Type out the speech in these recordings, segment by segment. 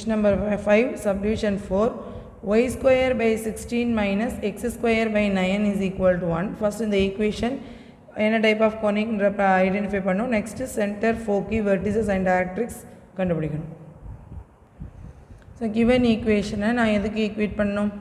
Question number 5, subdivision 4. Y square by 16 minus x square by 9 is equal to 1. First in the equation, என்ன type of conic identify பண்ணோம். Next center, foci, vertices and directrix கண்டுபிடிக்கணும். So given equation நான் எதுக்கு equate பண்ணணும்?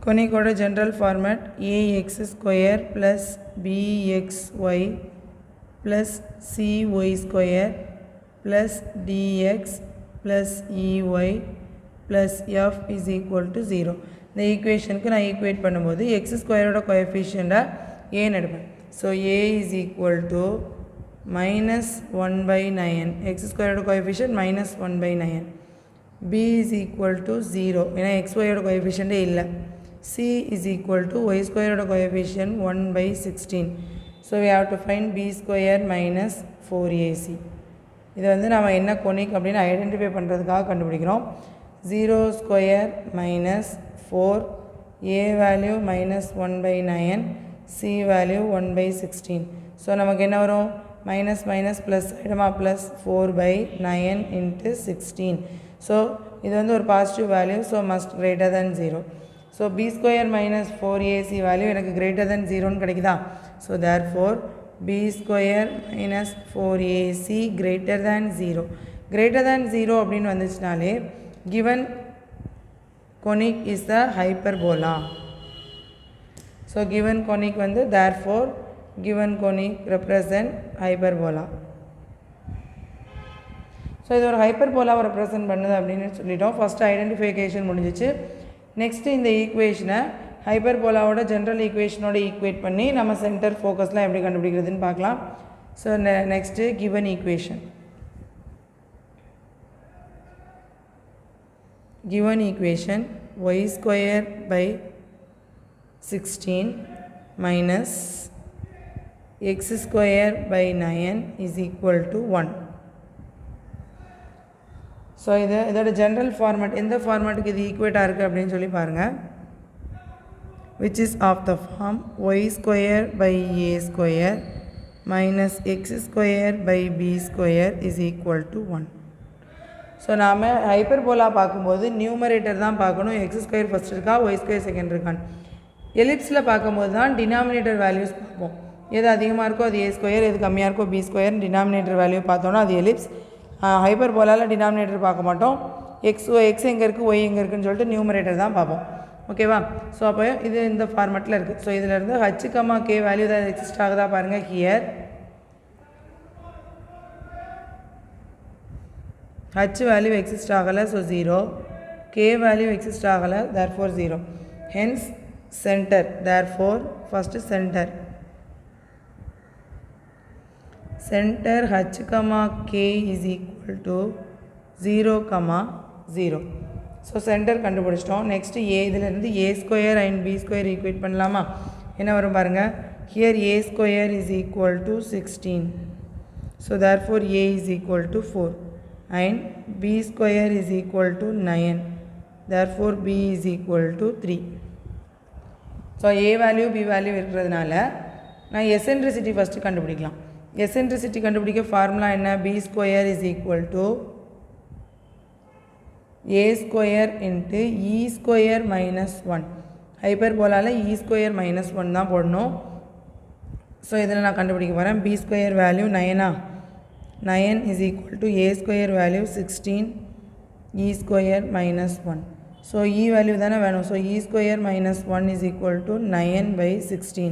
conic ஓட general format ax square plus bxy plus cy square plus dx plus ey plus f is equal to 0. இந்த ஈக்குவேஷனுக்கு நான் equate பண்ணும்போது x ஸ்கொயரோட கோஎஃபிஷியண்ட்டாக ஏன்னு எடுப்பேன். So a is equal to minus 1 by 9. x ஸ்கொயரோட coefficient minus 1 by 9. b is equal to 0 ஏன்னா x y ஓட கோஎஃபிஷியண்ட்டே இல்லை. c is equal to y ஸ்கொயரோட coefficient 1 by 16. So we have to find b square minus 4ac. இது வந்து நம்ம என்ன conic அப்படின்னு ஐடென்டிஃபை பண்ணுறதுக்காக கண்டுபிடிக்கிறோம். 0 square minus 4, a value minus 1 by 9, c value 1 by 16. So நமக்கு என்ன வரும்? மைனஸ் மைனஸ் ப்ளஸ் இடமா ப்ளஸ் 4 by 9 into 16. ஸோ இது வந்து ஒரு positive value, so must greater than 0. So b square minus 4ac value எனக்கு கிரேட்டர் தேன் 0ன்னு கிடைக்குதா? So therefore b square minus 4ac greater than 0. Greater than 0 அப்படின்னு வந்துச்சுனாலே given conic is the hyperbola. So given conic வந்து therefore given conic represent hyperbola. So இது ஒரு ஹைப்பர்போலாவை represent பண்ணுது அப்படின்னு சொல்லிட்டோம். First identification முடிஞ்சிச்சு. நெக்ஸ்ட்டு இந்த ஈக்குவேஷனை ஹைப்பர்போலாவோட ஜென்ரல் ஈக்குவேஷனோட ஈக்குவேட் பண்ணி நம்ம சென்டர் ஃபோக்கஸ்லாம் எப்படி கண்டுபிடிக்கிறதுன்னு பார்க்கலாம். So next given equation. given equation y square by 16 minus x square by 9 is equal to 1. So இதோட ஜென்ரல் ஃபார்மேட் எந்த ஃபார்மேட்டுக்கு இது ஈக்குவேட்டாக இருக்குது அப்படின்னு சொல்லி பாருங்கள். which is of the form y square by a square minus x square by b square is equal to 1. So நாம் hyperbola பார்க்கும்போது numerator தான் பார்க்கணும். எக்ஸ் ஸ்கொயர் ஃபஸ்ட் இருக்கா, ஒய் ஸ்கொயர் செகண்ட் இருக்கான்னு. எலிப்ஸில் பார்க்கும்போது தான் டினாமினேட்டர் வேல்யூஸ் பார்ப்போம். எது அதிகமாக இருக்கோ அது ஏ ஸ்கொயர், எது கம்மியாக இருக்கோ பி ஸ்கொயர். டினாமினேட்டர் வேல்யூ பார்த்தோன்னா அது எலிப்ஸ். ஹைப்பர்போலாவில் டினாமினேட்டர் பார்க்க மாட்டோம். எக்ஸ் எங்கே இருக்குது, ஒய் எங்கே இருக்குதுன்னு சொல்லிட்டு நியூமரேட்டர் தான் பார்ப்போம். ஓகேவா? ஸோ அப்போ இது இந்த ஃபார்மெட்டில் இருக்குது. ஸோ இதிலேருந்து ஹச் கமா கே வேல்யூ தான் எக்ஸிஸ்ட் ஆகுதா பாருங்கள். ஹியர் h value exist ஆகலை, ஸோ 0. k value exist ஆகலை, therefore 0. hence center, therefore first center h comma k is equal to 0 comma 0. So centre கண்டுபிடிச்சிட்டோம். நெக்ஸ்ட்டு ஏ இதிலேருந்து a square and b square equate பண்ணலாமா? என்ன வரும் பாருங்கள். Here a square is equal to 16. So therefore a is equal to 4 and b square is equal to 9. Therefore b is equal to 3. So a value b value இருக்கிறதுனால நான் eccentricity first கண்டுபிடிக்கலாம். eccentricity கண்டுபிடிக்க formula என்ன? b square is equal to a square into e square minus 1. ஹைப்பர்போலாவில் e square minus 1 தான் போடணும். So இதில் நான் கண்டுபிடிக்க போகிறேன். b square value 9 9 is equal to a square value 16 e square minus 1. So e value தானே வேணும். So e square minus 1 is equal to 9 by 16.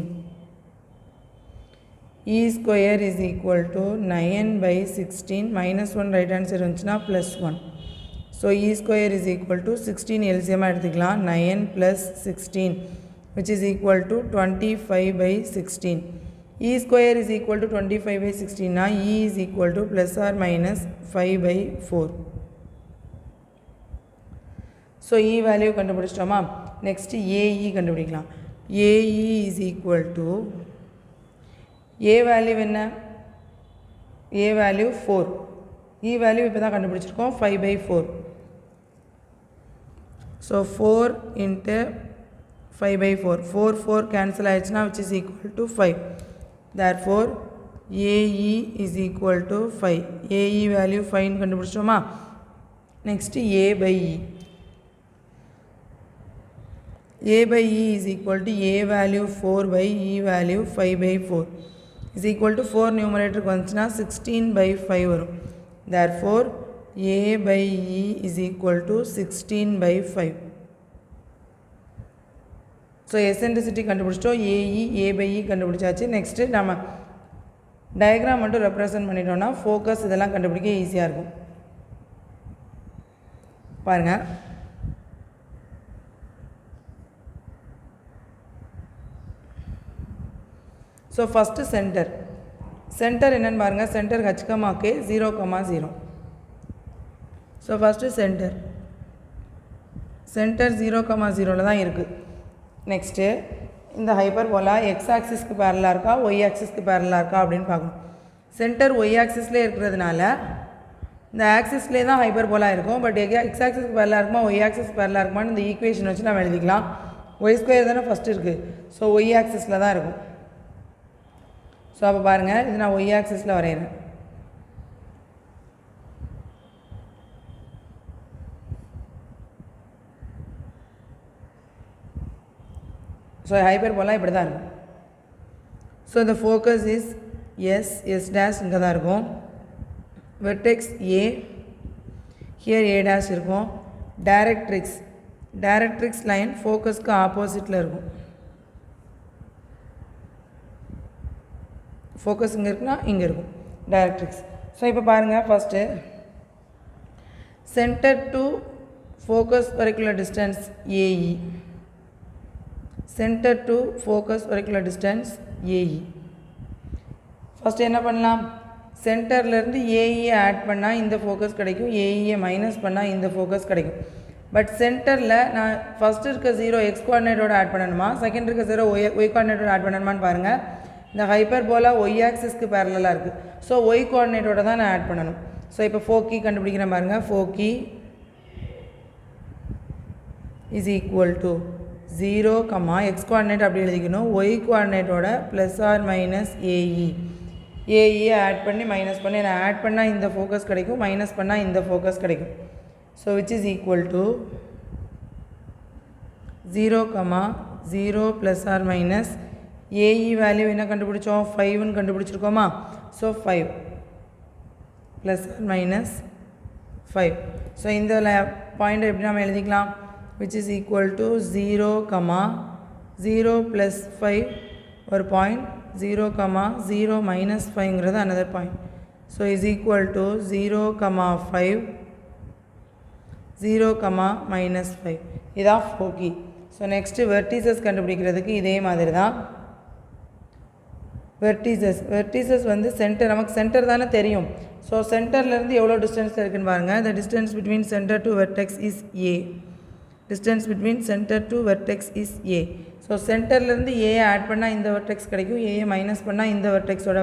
e square is equal to 9 by 16 minus 1 right hand side இருந்துச்சுன்னா plus 1. So e square is equal to 16 LCM எடுத்துக்கலாம். 9 plus 16 which is equal to 25 by 16. e square is equal to 25 by 16 na e is equal to plus or minus 5 by 4. So e value கண்டுபிடிச்சிட்டோமா? Next ae கண்டுபிடிக்கலாம். ae is equal to a value என்ன? a value 4. e value இப்போ தான் கண்டுபிடிச்சிருக்கோம் 5 by 4. So 4 into 5 by 4. 4 cancel ஆயிடுச்சுன்னா which is equal to 5. Therefore AE is equal to 5. AE value 5 கண்டுபிடிச்சோமா? next a by e. A by e is equal to a value 4 by e value 5 by 4 is equal to 4 numerator வந்துச்சுனா 16 by 5 வரும். Therefore a by e is equal to 16 by 5. So eccentricity கண்டுபிடிச்சிட்டோம். AE a by e கண்டுபிடிச்சாச்சு. Next நம்ம diagram மட்டும் represent பண்ணிட்டோம்னா focus இதெல்லாம் கண்டுபிடிக்க ஈஸியாக இருக்கும். பாருங்க, ஸோ ஃபஸ்ட்டு சென்டர் என்னென்னு பாருங்கள். சென்டர் ஹச்கமாக்கு 0,0. ஸோ ஃபஸ்ட்டு சென்டர் 0,0 தான் இருக்குது. நெக்ஸ்ட்டு இந்த ஹைப்பர்போலா எக்ஸ் ஆக்சிஸ்க்கு பேரலாக இருக்கா ஒய் ஆக்சிஸ்க்கு பேரலாக இருக்கா அப்படின்னு பார்க்கணும். சென்டர் ஒய் ஆக்சிஸ்லேயே இருக்கிறதுனால இந்த ஆக்சிஸ்லேயே தான் ஹைப்பர்போலா இருக்கும். பட் எக்ஸ் ஆக்சிஸ்க்கு பேரலாக இருக்குமா ஒய் ஆக்சிஸ் பேரலாக இருக்குமான்னு இந்த ஈக்குவேஷன் வச்சு நம்ம எழுதிக்கலாம். ஒய் ஸ்கொயர் தானே ஃபஸ்ட்டு இருக்குது. ஸோ ஒய் ஆக்சிஸில் தான் இருக்கும். ஸோ அப்போ பாருங்கள், இது நான் ஒய் ஆக்சிஸில் வரைகிறேன். ஸோ ஹைப்பர்போலா இப்படி தான் இருக்கும். ஸோ இந்த ஃபோக்கஸ் இஸ் எஸ் டேஷ் இங்கே தான் இருக்கும். Vertex A, here A dash இருக்கும். டைரக்ட்ரிக்ஸ் லைன் ஃபோக்கஸ்க்கு ஆப்போசிட்டில் இருக்கும். ஃபோக்கஸ் இங்கே இருக்குன்னா இங்கே இருக்கும் டைரக்ட்ரிக்ஸ். ஸோ இப்போ பாருங்கள், ஃபஸ்ட்டு சென்டர் டு ஃபோக்கஸ் வரைக்குள்ள distance a e. Centre to focus வரைக்குள்ள டிஸ்டன்ஸ் ஏஇ. ஃபஸ்ட்டு என்ன பண்ணலாம், சென்டர்லேருந்து ஏஇயை ஆட் பண்ணால் இந்த ஃபோக்கஸ் கிடைக்கும், ஏஇயை மைனஸ் பண்ணால் இந்த ஃபோக்கஸ் கிடைக்கும். பட் சென்டரில் நான் ஃபஸ்ட்டு இருக்க 0 எக்ஸ் கோஆர்டினேட்டோட ஆட் பண்ணணுமா, செகண்ட் இருக்க 0 ஒய் கோஆர்டினேட்டோட ஆட் பண்ணணுமான்னு பாருங்கள். இந்த ஹைப்பர்போலா ஒய் ஆக்சிஸ்க்கு பேரலாக இருக்குது. ஸோ ஒய் கோஆர்டினேட்டோட தான் நான் ஆட் பண்ணணும். ஸோ இப்போ ஃபோக்கி கண்டுபிடிக்கிறேன் பாருங்கள். Foci is equal to 0, x coordinate அப்படி எழுதிக்கணும். ஒய் கோஆர்டினேட்டோட ப்ளஸ் ஆர் மைனஸ் ஏஇ. ஏஇயை ஆட் பண்ணி மைனஸ் பண்ணி நான் ஆட் பண்ணால் இந்த ஃபோக்கஸ் கிடைக்கும், மைனஸ் பண்ணால் இந்த ஃபோக்கஸ் கிடைக்கும். So which is equal to 0, plus or minus a e value என்ன கண்டுபிடிச்சோம், 5ன்னு கண்டுபிடிச்சிருக்கோமா. So 5 plus or minus 5. So இந்த பாயிண்ட் எப்படி நம்ம எழுதிக்கலாம், which is equal to 0, plus 5 ஒரு பாயிண்ட், 0, மைனஸ் 5ங்கிறது another point. So is equal to 0, 5, 0, minus 5. இதான் ஃபோக்கி. ஸோ நெக்ஸ்ட்டு வெர்டிசஸ் கண்டுபிடிக்கிறதுக்கு இதே மாதிரி தான். வெர்டிசஸ் வந்து சென்டர், நமக்கு சென்டர் தானே தெரியும். ஸோ சென்டர்லேருந்து எவ்வளோ டிஸ்டன்ஸில் இருக்குன்னு பாருங்கள். The distance between centre to vertex is a. Distance between centre to vertex is a. So சென்டர்லேருந்து ஏ ஆட் பண்ணால் இந்த வெர்டெக்ஸ் கிடைக்கும், ஏஏ மைனஸ் பண்ணால் இந்த வெர்டெக்ஸோட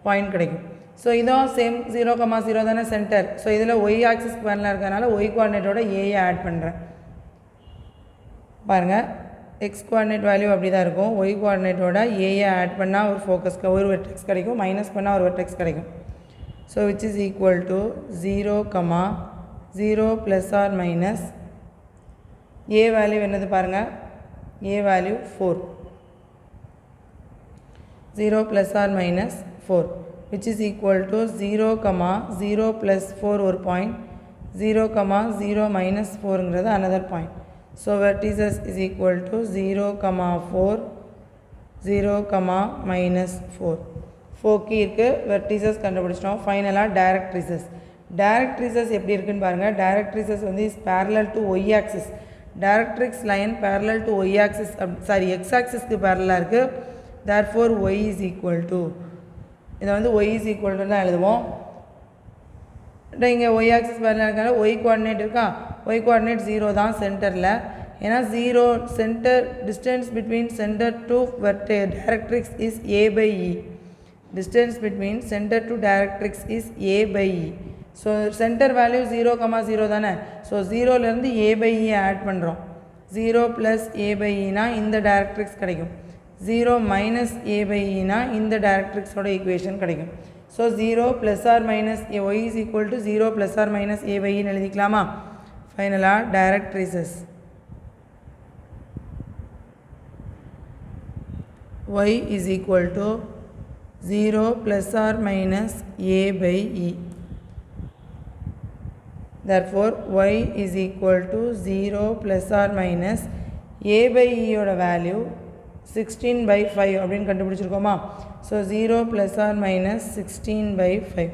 பாயிண்ட் கிடைக்கும். ஸோ இதுவும் சேம் 0, தானே சென்டர். ஸோ இதில் ஒய் ஆக்சிஸ் பேரலாக இருக்கிறதுனால ஒய் கோஆர்டினேட்டோட ஏஏ ஆட் பண்ணுறேன். பாருங்கள், எக்ஸ் கோஆர்டினேட் வேல்யூ அப்படி தான் இருக்கும். ஒய் கோஆர்டினேட்டோட ஏஏ ஆட் பண்ணால் ஒரு ஃபோக்கஸ்க்கு ஒரு வெர்டெக்ஸ் கிடைக்கும், மைனஸ் பண்ணால் ஒரு வெர்டெக்ஸ் கிடைக்கும். So which is equal to 0, plus or minus a value என்னது பாருங்கள், a value 4. 0, plus or minus 4 which is equal to 0, plus 4 ஒரு பாயிண்ட், 0, minus 4ங்கிறது another point. So vertices is equal to 0, 4, 0, minus 4. Foci இருக்குது, vertices கண்டுபிடிச்சிட்டோம். ஃபைனலாக directrices எப்படி இருக்குன்னு பாருங்கள். டைரக்ட்ரிசஸ் வந்து is parallel to y axis. Directrix line parallel to y axis, x ஆக்சிஸ்க்கு பேரலாக இருக்குது. therefore y is equal to, இதை வந்து y is equal to தான் எழுதுவோம். இங்கே y ஆக்சிஸ் பேரலாக இருக்கனால y கோஆர்டினேட் இருக்கா, y கோஆர்டினேட் 0 தான் சென்டரில். ஏன்னா 0 centre, distance between centre to directrix is a by e. distance between center to directrix is a by e. So center value 0, 0 தானே. ஸோ 0லேருந்து a by e ஆட் பண்ணுறோம். 0 plus a by e னா இந்த directrix கிடைக்கும். 0 minus a by e னா இந்த directrixோட ஈக்குவேஷன் கிடைக்கும். So 0 plus or minus a y is equal to 0 plus or minus a பைன்னு எழுதிக்கலாமா? ஃபைனலாக directrices y is equal to 0 plus or minus a by e. Therefore, y is equal to 0 plus or minus a by e oda value 16 by 5 அப்படின்னு கண்டுபிடிச்சிருக்கோமா? So 0 plus or minus 16 by 5.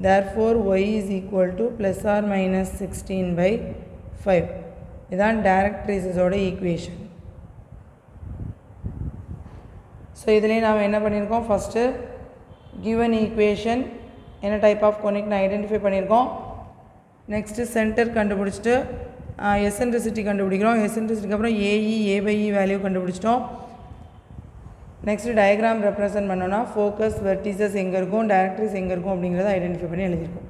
Therefore, y is equal to plus or minus 16 by 5. இதான் direct traces ஓட equation. So இதுலேயே நாம் என்ன பண்ணியிருக்கோம்? First given equation என்ன type of கோனிக்னு identify பண்ணியிருக்கோம். நெக்ஸ்ட்டு சென்டர் கண்டுபிடிச்சிட்டு எசென்ட்ரிசிட்டி கண்டுபிடிக்கிறோம். எசென்ட்ரிசிட்டிக்கு அப்புறம் a e a by e value கண்டுபிடிச்சிட்டோம். நெக்ஸ்ட்டு டயக்ராம் ரெப்ரசன்ட் பண்ணோன்னா ஃபோக்கஸ் வெர்டிசஸ் எங்கே இருக்கும், டைரக்ட்ரிஸ் எங்கே இருக்கும் அப்படிங்கிறத ஐடென்டிஃபை பண்ணி எழுதியிருக்கோம்.